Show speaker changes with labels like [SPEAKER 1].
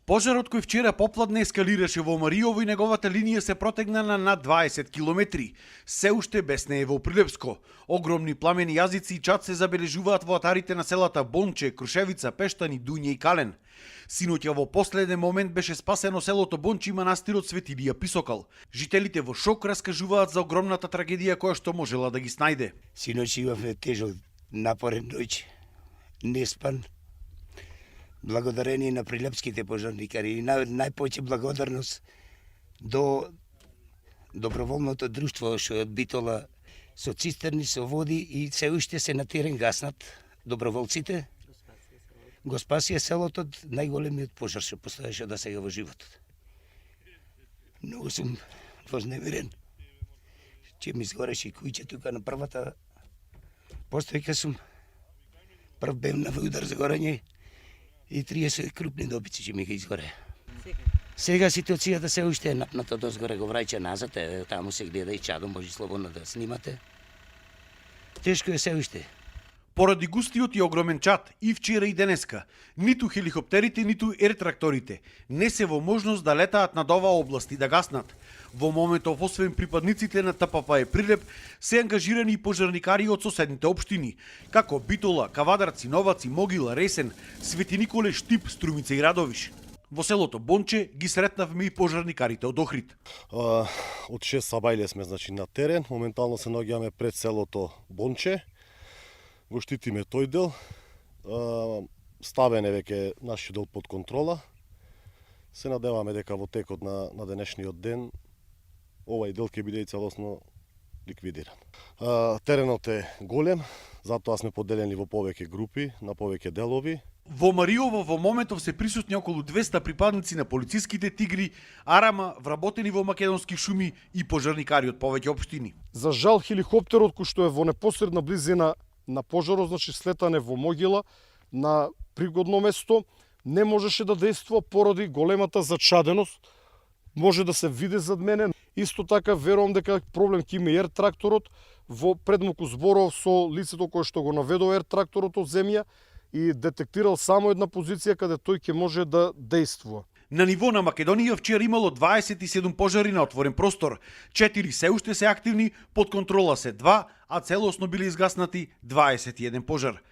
[SPEAKER 1] Пожарот кој вчера попладне ескалираше во Мариово и неговата линија се протегна на над 20 километри. Се уште бесне е во Прилепско. Огромни пламени јазици и чад се забележуваат во атарите на селата Бонче, Крушевица, Пештани, Дуње и Кален. Синоќа во последен момент беше спасено селото Бонче и манастирот Свети Илија Писокал. Жителите во шок раскажуваат за огромната трагедија која што можела да ги снајде.
[SPEAKER 2] Синоќ имавме тежок напорен ноќ, неспан. Благодарение на прилепските пожарникари и најповеќе благодарност до доброволното друштво што е од Битола со цистерни, со води и се уште се на терен гаснат доброволците. Го спасија селото од најголемиот пожар што постоеше до сега во животот. Многу сум вознемирен. Че ми изгореше кујче тука на првата постојка сум. Прв бев на удар за горење и 30 крупни добици че ми ги изгоре. Сега ситуацијата се уште е напната дозгоре, го враќа назад, таму се гледа и чадо, може слободно да снимате. Тешко е се уште.
[SPEAKER 1] Поради густиот и огромен чад, и вчера и денеска, ниту хеликоптерите, ниту ертракторите не се во можност да летаат над оваа област и да гаснат. Во моментов, освен припадниците на ТПП Прилеп, се ангажирани и пожарникари од соседните општини, како Битола, Кавадарци, Новаци, Могила, Ресен, Свети Николе, Штип, Струмица и Радовиш. Во селото Бонче ги сретнавме и пожарникарите од Охрид.
[SPEAKER 3] Од 6 сабајле сме на терен, моментално се наоѓаме пред селото Бонче. Го штитиме тој дел, ставен е веќе нашиот дел под контрола. Се надеваме дека во текот на денешниот ден овај дел ќе биде и целосно ликвидиран. Теренот е голем, затоа сме поделени во повеќе групи, на повеќе делови.
[SPEAKER 1] Во Мариово во моментов се присутни околу 200 припадници на полициските тигри, арама вработени во македонски шуми и пожарникари од повеќе општини.
[SPEAKER 4] За жал хеликоптерот кој што е во непосредна близина на пожарот, значи слетане во Могила на пригодно место, не можеше да действува поради големата зачаденост. Може да се види зад мене. Исто така верувам дека проблем ќе има ер тракторот. Во предмоку зборов со лицето кое што го наведува ер тракторот од земја и детектирал само една позиција каде тој ќе може да действува.
[SPEAKER 1] На ниво на Македонија вчера имало 27 пожари на отворен простор. 4 се уште се активни, под контрола се 2, а целосно биле изгаснати 21 пожар.